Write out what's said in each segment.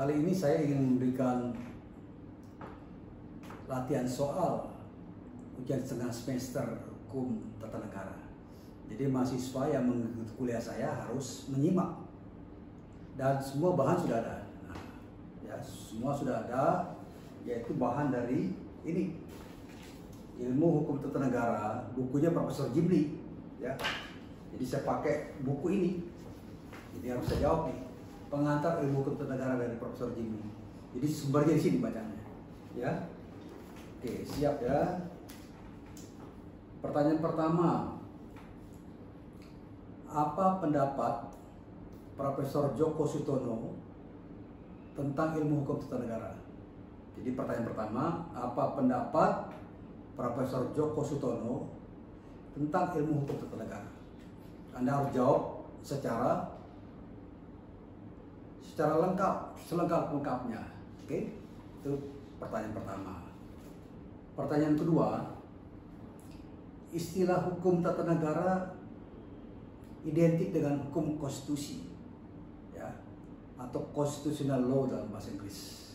Kali ini saya ingin memberikan latihan soal ujian setengah semester hukum tata negara. Jadi mahasiswa yang mengikuti kuliah saya harus menyimak, dan semua bahan sudah ada. Nah, ya, semua sudah ada, yaitu bahan dari ini, ilmu hukum tata negara, bukunya Profesor Jimli. Ya, jadi saya pakai buku ini. Jadi harus saya jawab nih, pengantar ilmu hukum tata negara dari Profesor Jimli. Jadi sumbernya di sini bacanya. Ya, oke, siap ya. Pertanyaan pertama, apa pendapat Profesor Djoko Sutono tentang ilmu hukum tata negara? Jadi pertanyaan pertama, apa pendapat Profesor Djoko Sutono tentang ilmu hukum tata negara? Anda harus jawab secara lengkap, selengkap-lengkapnya. Oke, itu pertanyaan pertama. Pertanyaan kedua, istilah hukum tata negara identik dengan hukum konstitusi, ya, atau constitutional law dalam bahasa Inggris.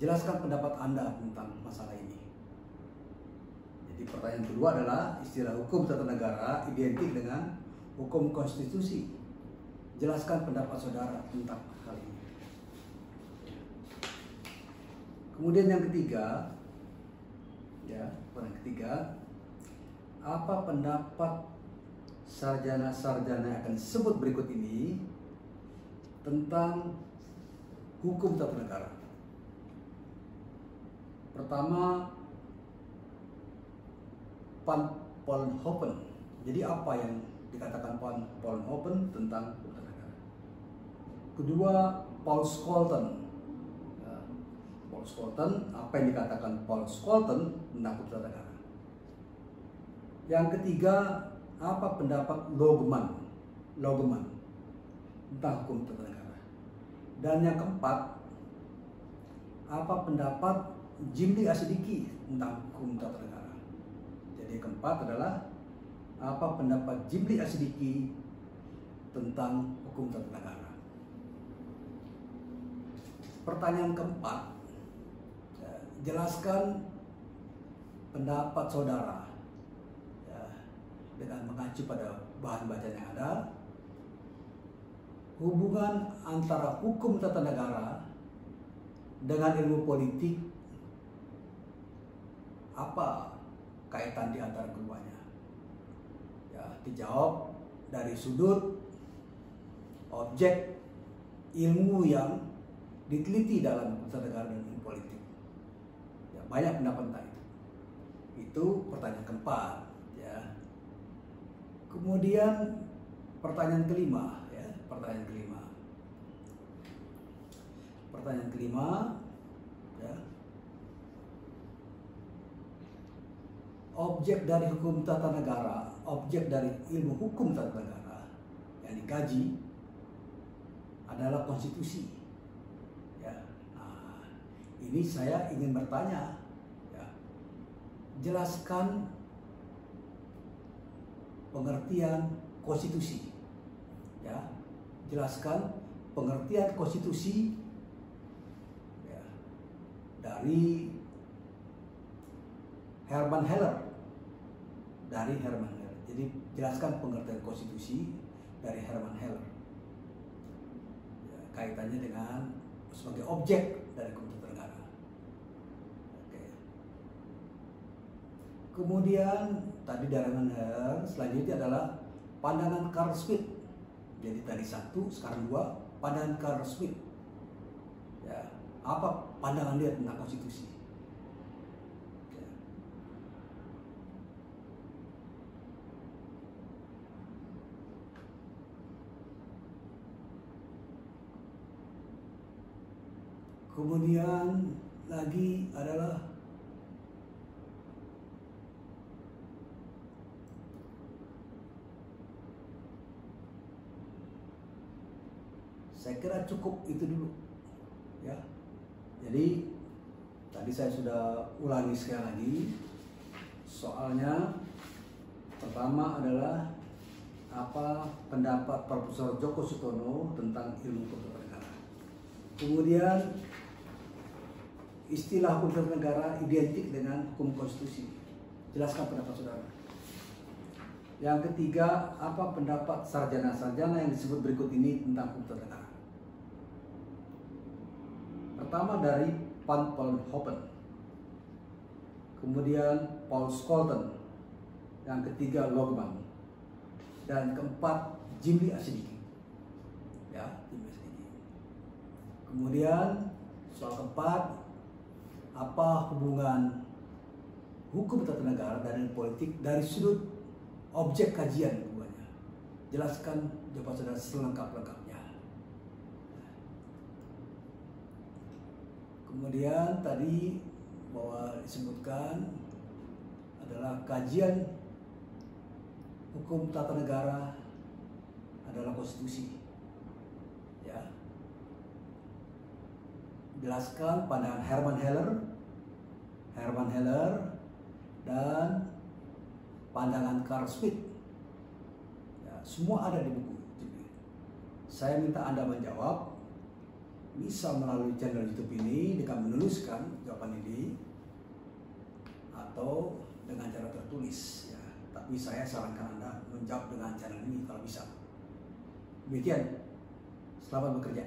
Jelaskan pendapat Anda tentang masalah ini. Jadi pertanyaan kedua adalah istilah hukum tata negara identik dengan hukum konstitusi. Jelaskan pendapat saudara tentang hal ini. Kemudian yang ketiga, ya, pertanyaan ketiga, apa pendapat sarjana-sarjana yang akan disebut berikut ini tentang hukum tata negara? Pertama, Van Vollenhoven. Jadi apa yang dikatakan Van Vollenhoven tentang hukum tata negara? Kedua, Paul Scholten. Ya, Paul Scholten, apa yang dikatakan Paul Scholten tentang hukum tata negara? Yang ketiga, apa pendapat Logeman tentang hukum tata negara? Dan yang keempat, apa pendapat Jimli Asidiki tentang hukum tata negara? Jadi yang keempat adalah apa pendapat Jimli Asidiki tentang hukum tata negara? Pertanyaan keempat, jelaskan pendapat saudara, ya, dengan mengacu pada bahan bacaan yang ada. Hubungan antara hukum tata negara dengan ilmu politik, apa kaitan di antara keduanya? Ya, dijawab dari sudut objek ilmu yang diteliti dalam hukum tata negara dan ilmu politik. Ya, banyak pendapat tentang itu. Itu pertanyaan keempat. Ya. Kemudian pertanyaan kelima, ya, pertanyaan kelima, ya. Objek dari hukum tata negara, objek dari ilmu hukum tata negara yang dikaji adalah konstitusi. Ya. Nah, ini saya ingin bertanya, ya, jelaskan pengertian konstitusi. Ya, jelaskan pengertian konstitusi, ya, dari Herman Heller. Jadi jelaskan pengertian konstitusi dari Herman Heller. Ya, kaitannya dengan sebagai objek dari hukum tata negara. Oke. Kemudian tadi dari Herman Heller, selanjutnya adalah pandangan Carl Schmitt. Jadi tadi satu, sekarang dua, pandangan Carl Schmitt. Ya, apa pandangan dia tentang konstitusi? Kemudian lagi adalah saya kira cukup itu dulu, ya. Jadi tadi saya sudah ulangi sekali lagi soalnya. Pertama adalah apa pendapat Profesor Djoko Sutono tentang ilmu hukum tata negara. Kemudian istilah hukum tata negara identik dengan hukum konstitusi. Jelaskan pendapat saudara. Yang ketiga, apa pendapat sarjana-sarjana yang disebut berikut ini tentang hukum tata negara? Pertama dari Van Vollenhoven, kemudian Paul Scholten, yang ketiga Logman, dan keempat Jimli Asidiki. Ya, Jimli Asidiki. Kemudian soal keempat, apa hubungan hukum tata negara dan politik dari sudut objek kajian keduanya? Jelaskan jawaban saudara selengkap-lengkapnya. Kemudian tadi bahwa disebutkan adalah kajian hukum tata negara adalah konstitusi. Ya. Jelaskan pandangan Herman Heller dan pandangan Carl Schmitt. Ya, semua ada di buku. Saya minta Anda menjawab, bisa melalui channel YouTube ini dengan menuliskan jawaban ini atau dengan cara tertulis. Ya. Tapi saya sarankan Anda menjawab dengan channel ini kalau bisa. Demikian, selamat bekerja.